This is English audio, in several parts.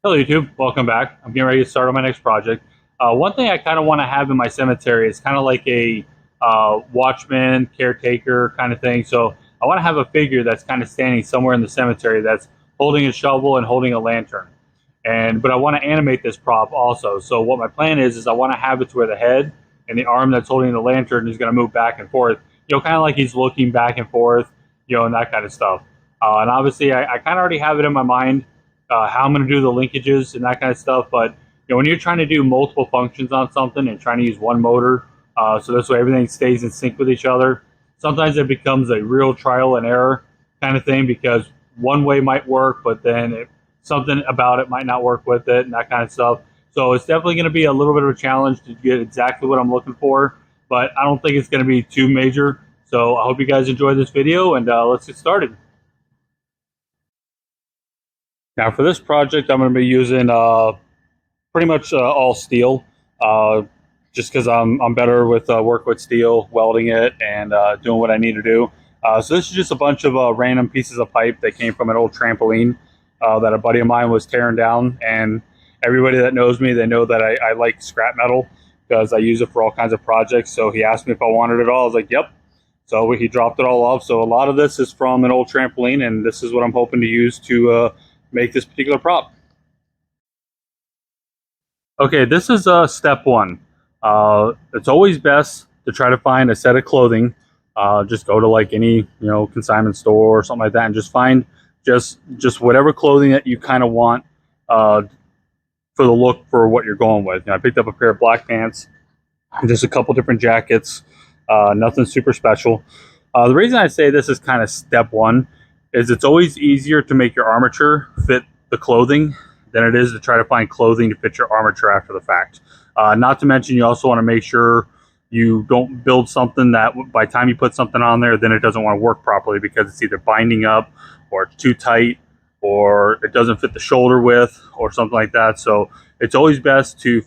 Hello YouTube, welcome back. I'm getting ready to start on my next project. One thing I kind of want to have in my cemetery is kind of like a watchman, caretaker kind of thing. So I want to have a figure that's kind of standing somewhere in the cemetery that's holding a shovel and holding a lantern. But I want to animate this prop also. So what my plan is I want to have it to where the head and the arm that's holding the lantern is going to move back and forth. Kind of like he's looking back and forth, and that kind of stuff. And obviously I kind of already have it in my mind how I'm going to do the linkages and that kind of stuff. But when you're trying to do multiple functions on something and trying to use one motor, so this way everything stays in sync with each other, sometimes it becomes a real trial and error kind of thing because one way might work, but then something about it might not work with it and that kind of stuff. So it's definitely going to be a little bit of a challenge to get exactly what I'm looking for, but I don't think it's going to be too major. So I hope you guys enjoy this video, and let's get started. Now for this project, I'm going to be using pretty much all steel, just because I'm better with work with steel, welding it, and doing what I need to do. So this is just a bunch of random pieces of pipe that came from an old trampoline that a buddy of mine was tearing down. And everybody that knows me, they know that I like scrap metal because I use it for all kinds of projects. So he asked me if I wanted it all. I was like, yep. So he dropped it all off. So a lot of this is from an old trampoline, and this is what I'm hoping to use to make this particular prop. Okay, this is step one. It's always best to try to find a set of clothing. Just go to like any consignment store or something like that, and just find just whatever clothing that you kind of want for the look for what you're going with. I picked up a pair of black pants, and just a couple different jackets. Nothing super special. The reason I say this is kind of step one is it's always easier to make your armature fit the clothing than it is to try to find clothing to fit your armature after the fact. Not to mention, you also want to make sure you don't build something that by the time you put something on there, then it doesn't want to work properly because it's either binding up or it's too tight or it doesn't fit the shoulder width or something like that. So it's always best to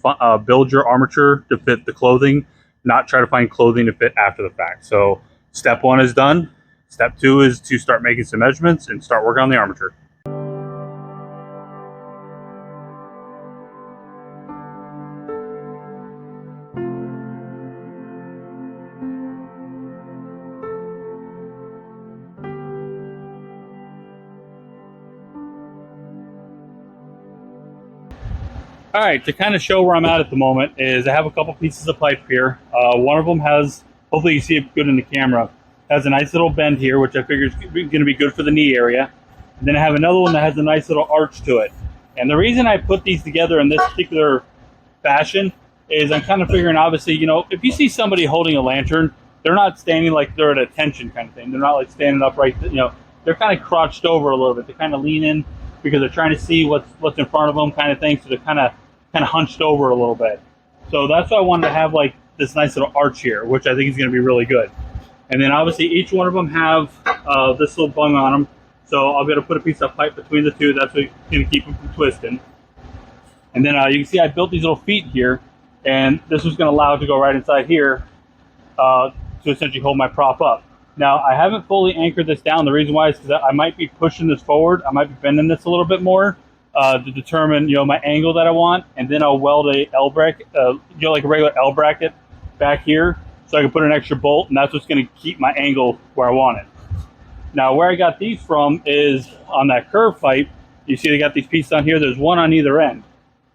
build your armature to fit the clothing, not try to find clothing to fit after the fact. So step one is done. Step two is to start making some measurements and start working on the armature. All right, to kind of show where I'm at the moment is I have a couple pieces of pipe here. One of them has, hopefully you see it good in the camera, has a nice little bend here, which I figure is going to be good for the knee area. And then I have another one that has a nice little arch to it. And the reason I put these together in this particular fashion is I'm kind of figuring, obviously, if you see somebody holding a lantern, they're not standing like they're at attention kind of thing. They're not like standing upright, they're kind of crouched over a little bit. They kind of lean in because they're trying to see what's in front of them kind of thing. So they're kind of hunched over a little bit. So that's why I wanted to have like this nice little arch here, which I think is going to be really good. And then obviously each one of them have this little bung on them. So I'll be able to put a piece of pipe between the two. That's what's going to keep them from twisting. And then you can see I built these little feet here, and this was going to allow it to go right inside here to essentially hold my prop up. Now I haven't fully anchored this down. The reason why is because I might be pushing this forward. I might be bending this a little bit more to determine my angle that I want, and then I'll weld a L bracket, like a regular L bracket back here, so I can put an extra bolt, and that's what's going to keep my angle where I want it. Now where I got these from is on that curve pipe. You see they got these pieces on here. There's one on either end.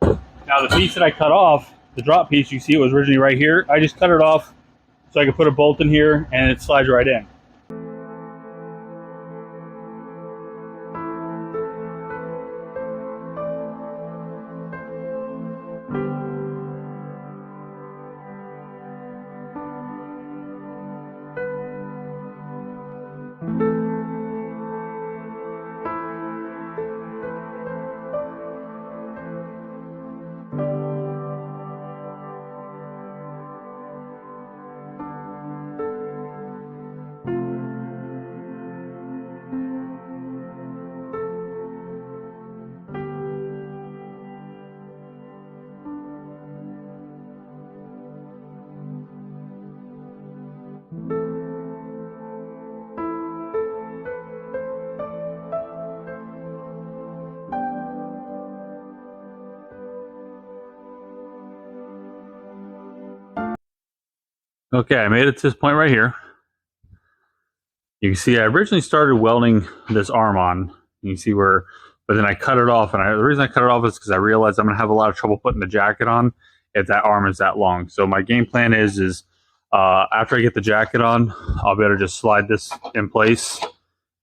Now the piece that I cut off, the drop piece, you see it was originally right here. I just cut it off so I could put a bolt in here and it slides right in. Okay, I made it to this point right here. You can see I originally started welding this arm on. You can see where, but then I cut it off, and the reason I cut it off is because I realized I'm gonna have a lot of trouble putting the jacket on if that arm is that long. So my game plan is after I get the jacket on, I'll be able to just slide this in place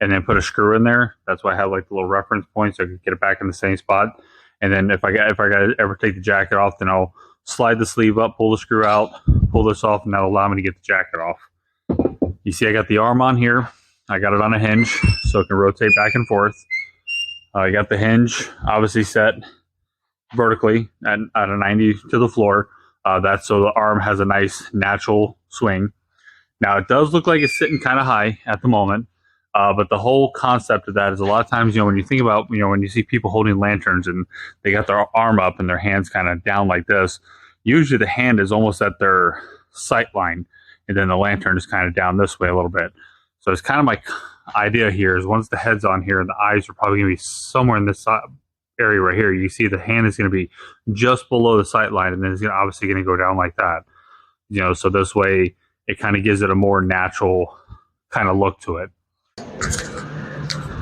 and then put a screw in there. That's why I have like the little reference point so I can get it back in the same spot. And then if I gotta ever take the jacket off, then I'll slide the sleeve up, pull the screw out, pull this off, and that'll allow me to get the jacket off. You see I got the arm on here. I got it on a hinge so it can rotate back and forth. I got the hinge obviously set vertically at a 90 to the floor. That's so the arm has a nice natural swing. Now it does look like it's sitting kind of high at the moment, but the whole concept of that is a lot of times, when you think about, when you see people holding lanterns and they got their arm up and their hands kind of down like this, usually the hand is almost at their sight line, and then the lantern is kind of down this way a little bit. So it's kind of my idea here is once the head's on here and the eyes are probably going to be somewhere in this area right here, you see the hand is going to be just below the sight line, and then it's obviously going to go down like that. So this way it kind of gives it a more natural kind of look to it.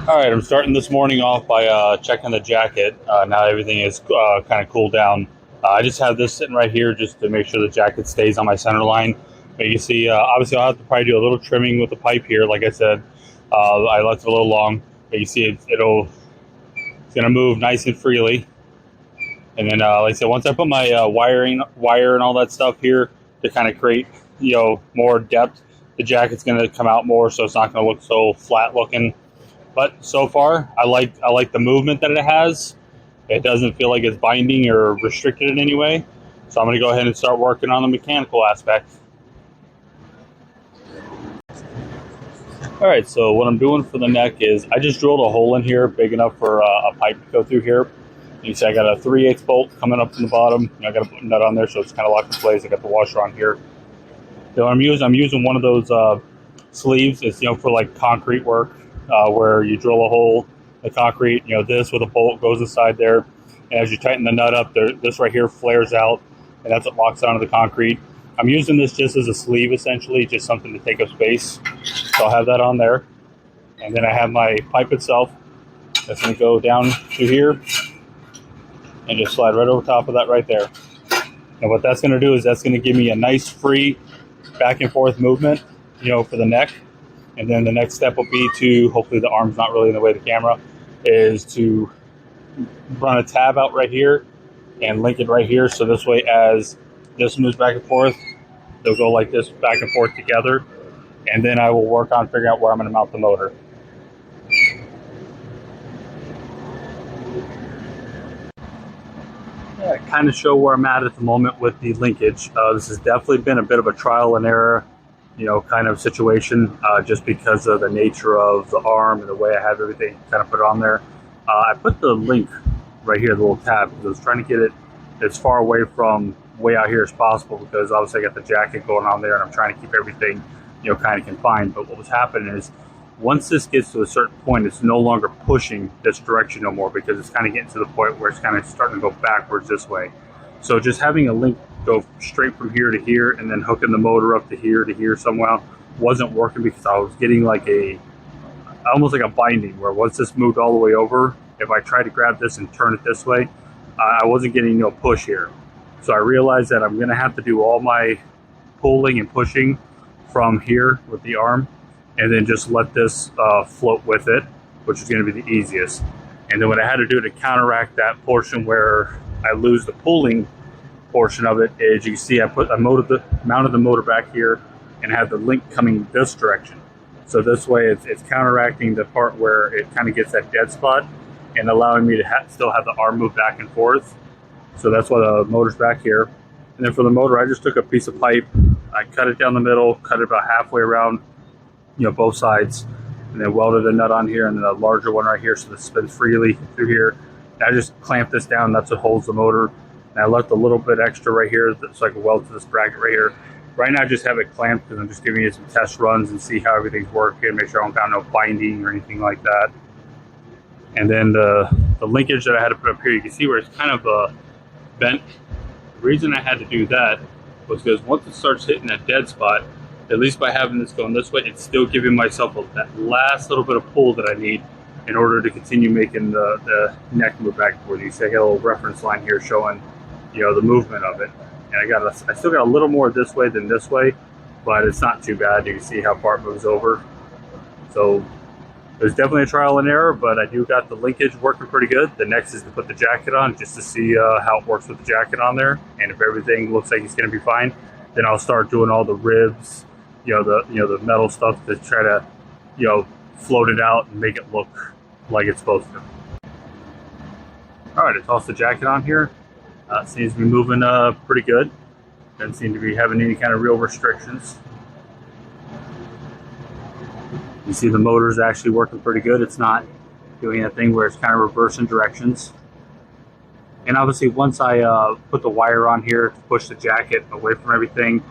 All right, I'm starting this morning off by checking the jacket. Now everything is kind of cooled down. I just have this sitting right here just to make sure the jacket stays on my center line. But you see, obviously I'll have to probably do a little trimming with the pipe here. Like I said, I left it a little long, but you see it's going to move nice and freely. And then, like I said, once I put my wire and all that stuff here to kind of create, more depth, the jacket's going to come out more, so it's not going to look so flat looking. But so far, I like the movement that it has. It doesn't feel like it's binding or restricted in any way. So I'm going to go ahead and start working on the mechanical aspect. All right, so what I'm doing for the neck is I just drilled a hole in here big enough for a pipe to go through here. You see I got a 3/8 bolt coming up from the bottom. I got to put a nut on there so it's kind of locked in place. I got the washer on here. So I'm using one of those sleeves. It's for like concrete work where you drill a hole in the concrete. This with a bolt goes inside there, and as you tighten the nut up, this right here flares out, and that's what locks onto the concrete. I'm using this just as a sleeve, essentially, just something to take up space. So I'll have that on there. And then I have my pipe itself. That's going to go down to here and just slide right over top of that right there. And what that's going to do is that's going to give me a nice free back and forth movement, for the neck. And then the next step will be to, hopefully the arm's not really in the way of the camera, is to run a tab out right here and link it right here. So this way, as this moves back and forth, they'll go like this back and forth together. And then I will work on figuring out where I'm going to mount the motor. Yeah, kind of show where I'm at the moment with the linkage. This has definitely been a bit of a trial and error, kind of situation, just because of the nature of the arm and the way I have everything kind of put on there. I put the link right here, the little tab, because I was trying to get it as far away from way out here as possible, because obviously I got the jacket going on there and I'm trying to keep everything, kind of confined. But what was happening is once this gets to a certain point, it's no longer pushing this direction no more, because it's kind of getting to the point where it's kind of starting to go backwards this way. So just having a link go straight from here to here and then hooking the motor up to here somehow wasn't working, because I was getting like almost like a binding, where once this moved all the way over, if I tried to grab this and turn it this way, I wasn't getting no push here. So I realized that I'm going to have to do all my pulling and pushing from here with the arm, and then just let this float with it, which is going to be the easiest. And then what I had to do to counteract that portion where I lose the pulling portion of it is, you can see I mounted the motor back here and have the link coming this direction. So this way it's counteracting the part where it kind of gets that dead spot and allowing me to still have the arm move back and forth. So that's why the motor's back here. And then for the motor, I just took a piece of pipe, I cut it down the middle, cut it about halfway around, both sides, and then welded a nut on here and then a larger one right here so this spins freely through here. And I just clamped this down, that's what holds the motor. And I left a little bit extra right here so I can weld to this bracket right here. Right now I just have it clamped because I'm just giving you some test runs and see how everything's working, make sure I don't got no binding or anything like that. And then the linkage that I had to put up here, you can see where it's kind of bent. The reason I had to do that was because once it starts hitting that dead spot, at least by having this going this way, it's still giving myself that last little bit of pull that I need in order to continue making the neck move back and forth. You see I got a little reference line here showing, you know, the movement of it. And I still got a little more this way than this way, but it's not too bad. You can see how far it moves over. So there's definitely a trial and error, but I do got the linkage working pretty good. The next is to put the jacket on just to see how it works with the jacket on there. And if everything looks like it's going to be fine, then I'll start doing all the ribs, the metal stuff to try to, float it out and make it look like it's supposed to. All right, I tossed the jacket on here. Seems to be moving pretty good. Doesn't seem to be having any kind of real restrictions. You see the motor's actually working pretty good. It's not doing a thing where it's kind of reversing directions. And obviously once I put the wire on here to push the jacket away from everything,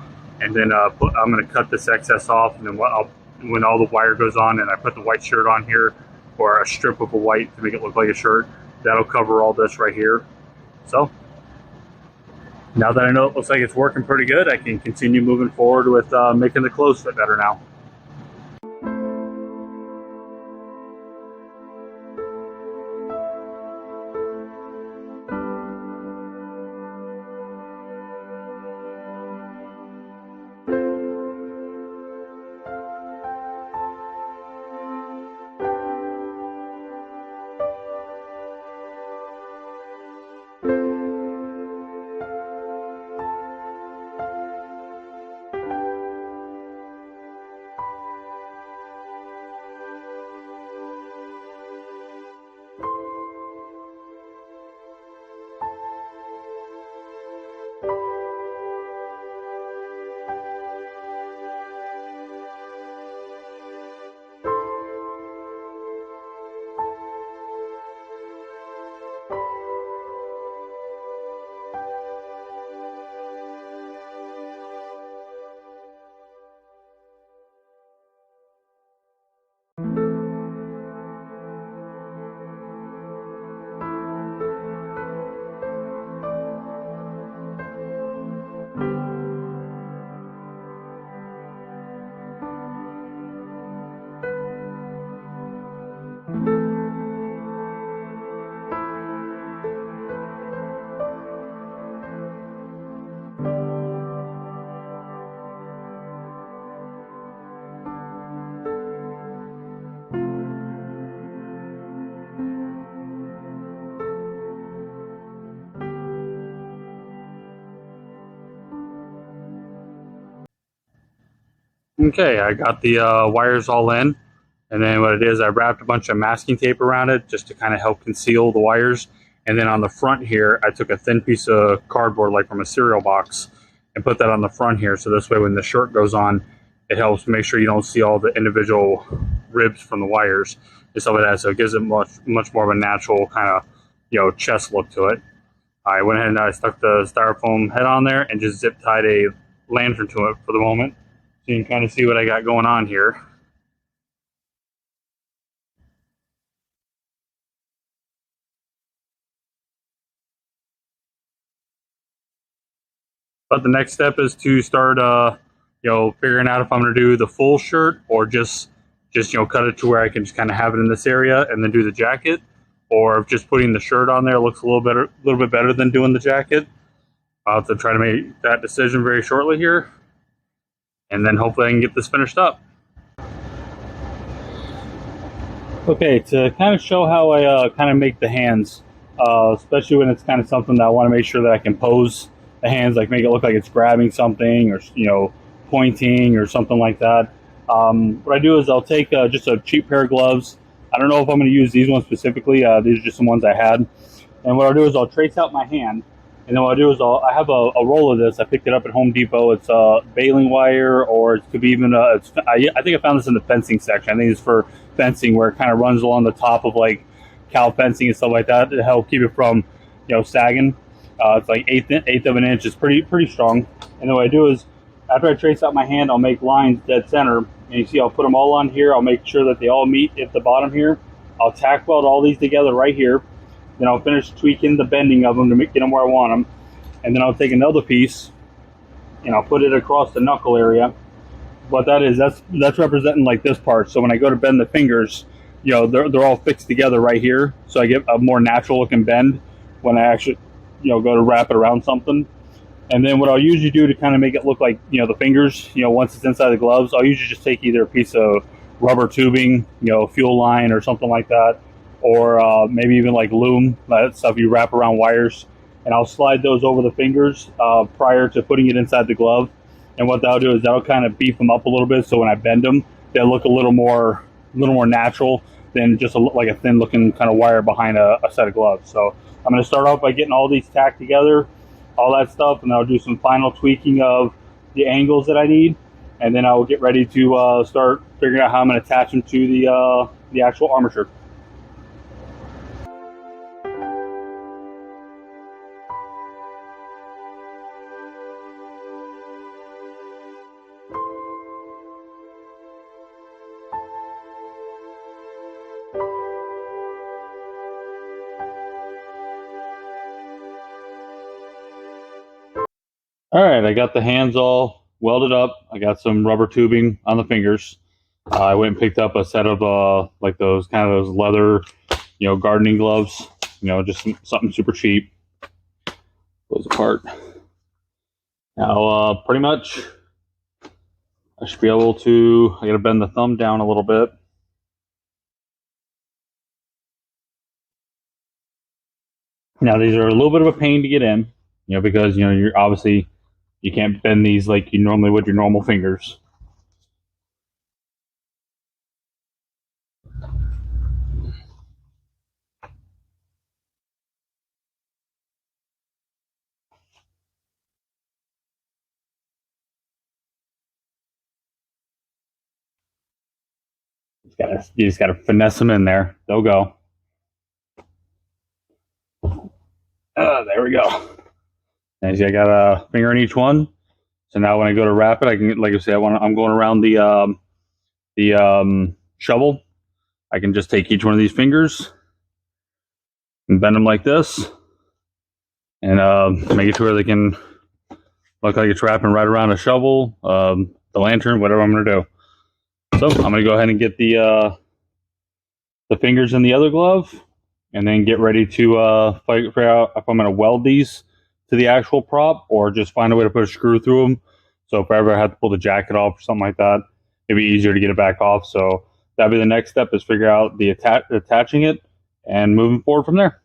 and then I'm going to cut this excess off, and then when all the wire goes on and I put the white shirt on here, or a strip of a white to make it look like a shirt, that'll cover all this right here. So now that I know it looks like it's working pretty good, I can continue moving forward with making the clothes fit better now. Okay, I got the wires all in, and then what it is, I wrapped a bunch of masking tape around it just to kind of help conceal the wires. And then on the front here, I took a thin piece of cardboard like from a cereal box and put that on the front here, so this way when the shirt goes on, it helps make sure you don't see all the individual ribs from the wires and stuff like that. So it gives it much more of a natural kind of chest look to it. I went ahead and I stuck the styrofoam head on there and just zip tied a lantern to it for the moment. So you can kind of see what I got going on here. But the next step is to start, figuring out if I'm going to do the full shirt or just cut it to where I can just kind of have it in this area and then do the jacket, or if just putting the shirt on there looks a little bit better than doing the jacket. I'll have to try to make that decision very shortly here, and then hopefully I can get this finished up. Okay, to kind of show how I kind of make the hands, especially when it's kind of something that I want to make sure that I can pose the hands, like make it look like it's grabbing something or pointing or something like that. What I do is I'll take just a cheap pair of gloves. I don't know if I'm going to use these ones specifically. These are just some ones I had. And what I'll do is I'll trace out my hand. And then what I'll do is I have a roll of this. I picked it up at Home Depot. It's baling wire, or it could be even I think I found this in the fencing section. I think it's for fencing, where it kind of runs along the top of like cow fencing and stuff like that to help keep it from sagging. It's like eighth of an inch. It's pretty strong. And then what I do is after I trace out my hand, I'll make lines dead center. And you see I'll put them all on here. I'll make sure that they all meet at the bottom here. I'll tack weld all these together right here. Then I'll finish tweaking the bending of them to get them where I want them. And then I'll take another piece and I'll put it across the knuckle area. What that is, that's representing like this part. So when I go to bend the fingers, they're all fixed together right here. So I get a more natural looking bend when I actually, go to wrap it around something. And then what I'll usually do to kind of make it look like, the fingers, once it's inside the gloves, I'll usually just take either a piece of rubber tubing, fuel line or something like that, or maybe even like loom, that stuff you wrap around wires, and I'll slide those over the fingers prior to putting it inside the glove. And what that'll do is that'll kind of beef them up a little bit, so when I bend them, they'll look a little more natural than just like a thin looking kind of wire behind a set of gloves. So I'm going to start off by getting all these tacked together, all that stuff, and I'll do some final tweaking of the angles that I need, and then I'll get ready to start figuring out how I'm going to attach them to the actual armature. All right, I got the hands all welded up. I got some rubber tubing on the fingers. I went and picked up a set of like those leather, gardening gloves. Just something super cheap. Goes apart. Now, pretty much, I should be able to. I got to bend the thumb down a little bit. Now, these are a little bit of a pain to get in, because you're obviously. You can't bend these like you normally would your normal fingers. You just gotta finesse them in there. They'll go. There we go. And I got a finger in each one. So now when I go to wrap it, I can, like I said, I'm going around the shovel. I can just take each one of these fingers and bend them like this, and make it to where they can look like it's wrapping right around a shovel, the lantern, whatever I'm going to do. So I'm going to go ahead and get the fingers in the other glove, and then get ready to figure out if I'm going to weld these to the actual prop or just find a way to put a screw through them. So if I ever have to pull the jacket off or something like that, it'd be easier to get it back off. So that'd be the next step, is figure out the attaching it and moving forward from there.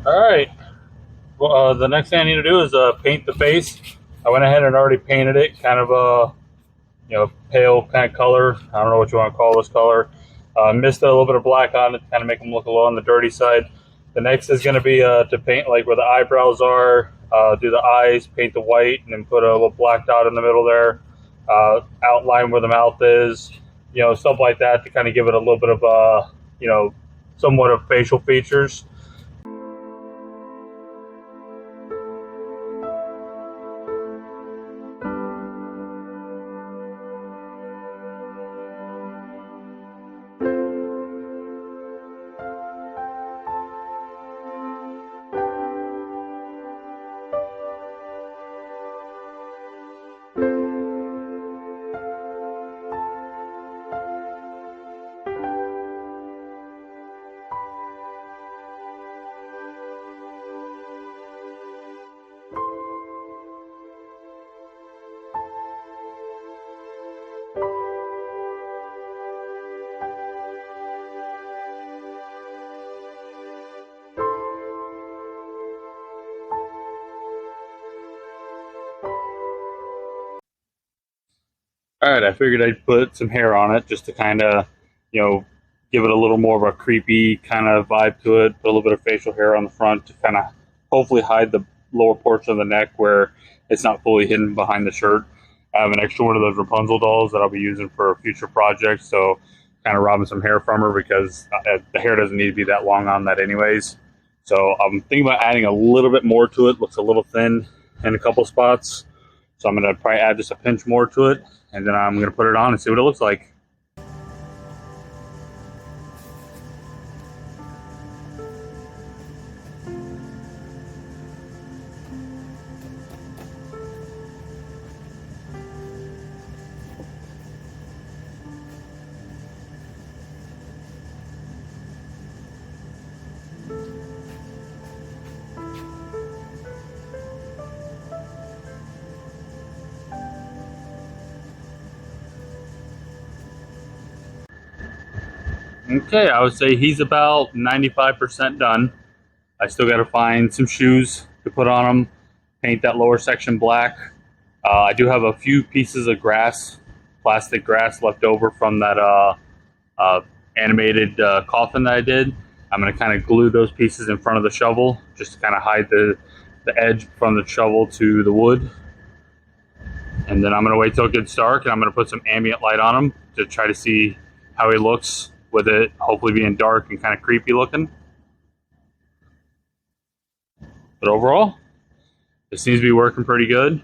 All right. Well, the next thing I need to do is paint the face. I went ahead and already painted it, kind of a pale kind of color. I don't know what you want to call this color. Missed a little bit of black on it, kind of make them look a little on the dirty side. The next is going to be to paint like where the eyebrows are, do the eyes, paint the white, and then put a little black dot in the middle there. Outline where the mouth is, stuff like that to kind of give it a little bit of somewhat of facial features. All right, I figured I'd put some hair on it just to kind of, you know, give it a little more of a creepy kind of vibe to it. Put a little bit of facial hair on the front to kind of hopefully hide the lower portion of the neck where it's not fully hidden behind the shirt. I have an extra one of those Rapunzel dolls that I'll be using for future projects, so kind of robbing some hair from her because the hair doesn't need to be that long on that anyways. So I'm thinking about adding a little bit more to it. Looks a little thin in a couple spots. So I'm going to probably add just a pinch more to it, and then I'm going to put it on and see what it looks like. Okay, I would say he's about 95% done. I still got to find some shoes to put on him, paint that lower section black. I do have a few pieces of grass, plastic grass left over from that animated coffin that I did. I'm going to kind of glue those pieces in front of the shovel just to kind of hide the edge from the shovel to the wood. And then I'm going to wait till it gets dark, and I'm going to put some ambient light on him to try to see how he looks with it hopefully being dark and kind of creepy looking. But overall, it seems to be working pretty good.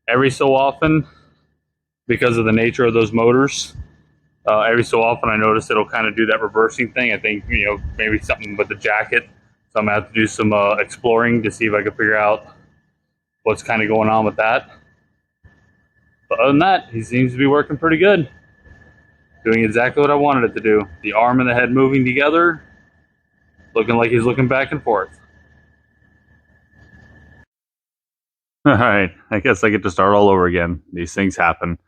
Every so often, because of the nature of those motors, every so often I notice it'll kind of do that reversing thing. I think, maybe something with the jacket. So I'm going to have to do some exploring to see if I can figure out what's kind of going on with that. But other than that, he seems to be working pretty good. Doing exactly what I wanted it to do. The arm and the head moving together, looking like he's looking back and forth. All right, I guess I get to start all over again. These things happen.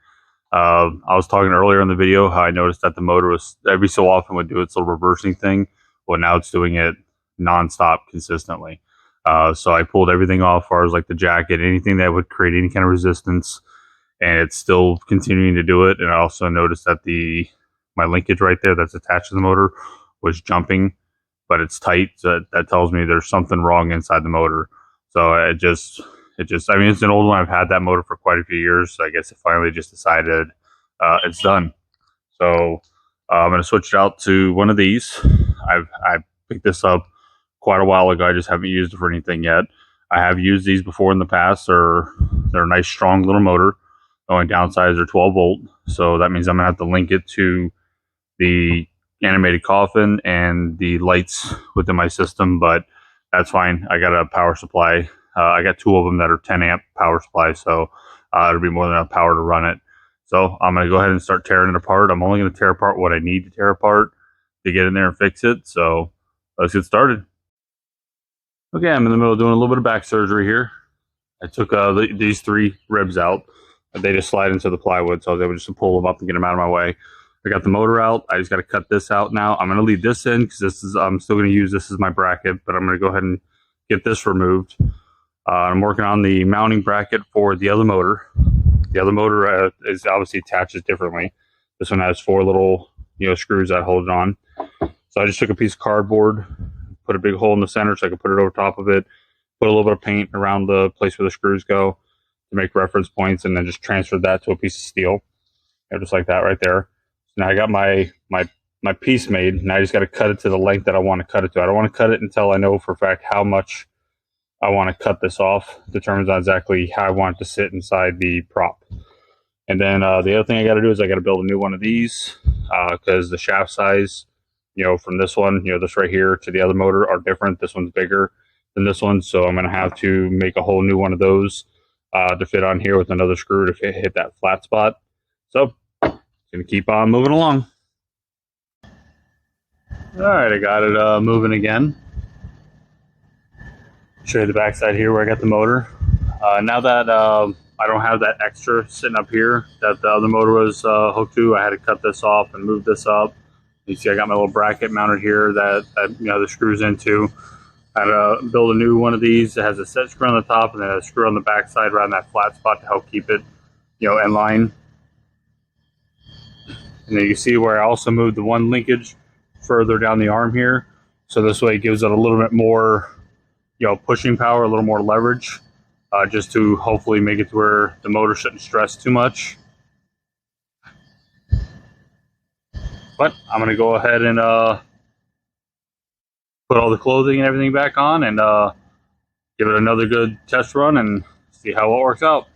I was talking earlier in the video how I noticed that the motor was every so often would do its little reversing thing. Well, now it's doing it nonstop consistently. So I pulled everything off as far as like the jacket, anything that would create any kind of resistance, and it's still continuing to do it. And I also noticed that my linkage right there that's attached to the motor was jumping, but it's tight. So that tells me there's something wrong inside the motor. So I mean, it's an old one. I've had that motor for quite a few years. So I guess it finally just decided it's done. So I'm going to switch it out to one of these. I picked this up quite a while ago. I just haven't used it for anything yet. I have used these before in the past. They're a nice, strong little motor. The only downside is they're 12 volt. So that means I'm going to have to link it to the animated coffin and the lights within my system, but that's fine. I got a power supply. I got two of them that are 10 amp power supplies, so it'll be more than enough power to run it. So I'm going to go ahead and start tearing it apart. I'm only going to tear apart what I need to tear apart to get in there and fix it. So let's get started. Okay, I'm in the middle of doing a little bit of back surgery here. I took these three ribs out. They just slide into the plywood, so I was able just to pull them up and get them out of my way. I got the motor out. I just got to cut this out now. I'm going to leave this in because I'm still going to use this as my bracket, but I'm going to go ahead and get this removed. I'm working on the mounting bracket for the other motor. The other motor is obviously attaches differently. This one has 4 little screws that hold it on. So I just took a piece of cardboard, put a big hole in the center so I could put it over top of it, put a little bit of paint around the place where the screws go to make reference points, and then just transferred that to a piece of steel, just like that right there. So now I got my piece made. Now I just got to cut it to the length that I want to cut it to. I don't want to cut it until I know for a fact how much I want to cut this off. It determines on exactly how I want it to sit inside the prop. And then the other thing I got to do is I got to build a new one of these because the shaft size, from this one, this right here to the other motor are different. This one's bigger than this one, so I'm going to have to make a whole new one of those to fit on here with another screw to hit that flat spot. So going to keep on moving along. All right, I got it moving again. Show you the backside here where I got the motor. Now that I don't have that extra sitting up here that the other motor was hooked to, I had to cut this off and move this up. You see I got my little bracket mounted here that the screws into. I had to build a new one of these that has a set screw on the top and then a screw on the backside around that flat spot to help keep it in line. And then you see where I also moved the one linkage further down the arm here, so this way it gives it a little bit more pushing power, a little more leverage, just to hopefully make it to where the motor shouldn't stress too much. But I'm going to go ahead and put all the clothing and everything back on and give it another good test run and see how it works out.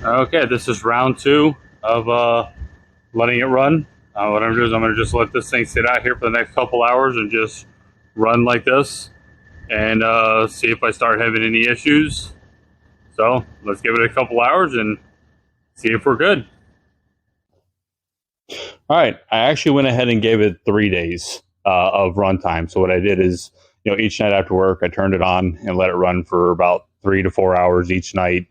Okay, this is round 2 of letting it run. What I'm going to do is I'm going to just let this thing sit out here for the next couple hours and just run like this and see if I start having any issues. So let's give it a couple hours and see if we're good. All right, I actually went ahead and gave it 3 days of runtime. So what I did is, each night after work, I turned it on and let it run for about 3 to 4 hours each night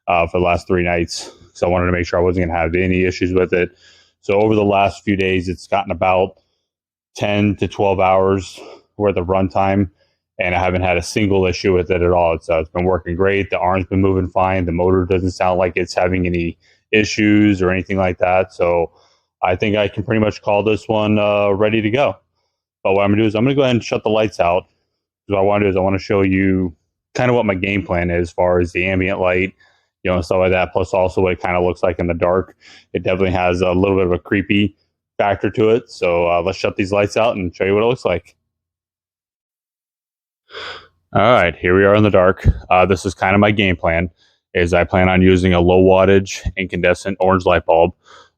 for the last 3 nights. So I wanted to make sure I wasn't going to have any issues with it. So over the last few days, it's gotten about 10 to 12 hours worth of runtime, and I haven't had a single issue with it at all. It's been working great. The arm's been moving fine. The motor doesn't sound like it's having any issues or anything like that. So I think I can pretty much call this one ready to go. But what I'm going to do is I'm going to go ahead and shut the lights out. What I want to do is I want to show you kind of what my game plan is as far as the ambient light, and stuff like that. Plus also what it kind of looks like in the dark. It definitely has a little bit of a creepy factor to it. So let's shut these lights out and show you what it looks like. All right, here we are in the dark. This is kind of my game plan. Is I plan on using a low wattage incandescent orange light bulb.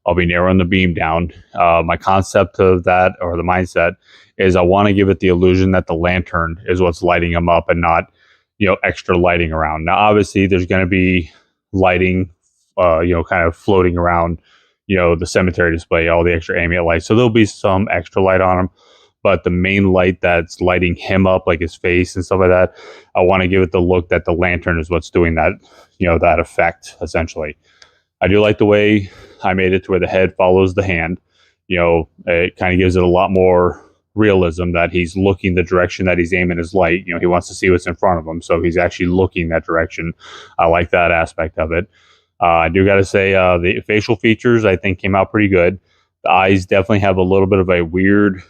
I'll be narrowing the beam down. My concept of that, or the mindset, is I want to give it the illusion that the lantern is what's lighting them up and not, extra lighting around. Now, obviously, there's going to be lighting, kind of floating around, the cemetery display, all the extra ambient lights. So there'll be some extra light on them. But the main light that's lighting him up, like his face and stuff like that, I want to give it the look that the lantern is what's doing that, that effect, essentially. I do like the way I made it to where the head follows the hand. It kind of gives it a lot more realism that he's looking the direction that he's aiming his light. He wants to see what's in front of him, so he's actually looking that direction. I like that aspect of it. I do got to say the facial features I think came out pretty good. The eyes definitely have a little bit of a weird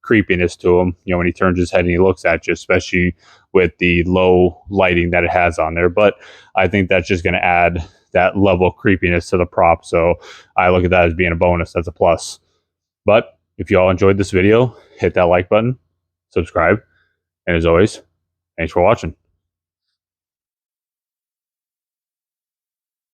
creepiness to him, when he turns his head and he looks at you, especially with the low lighting that it has on there. But I think that's just going to add that level of creepiness to the prop. So I look at that as being a bonus. That's a plus. But if you all enjoyed this video, hit that like button, subscribe, and as always, thanks for watching.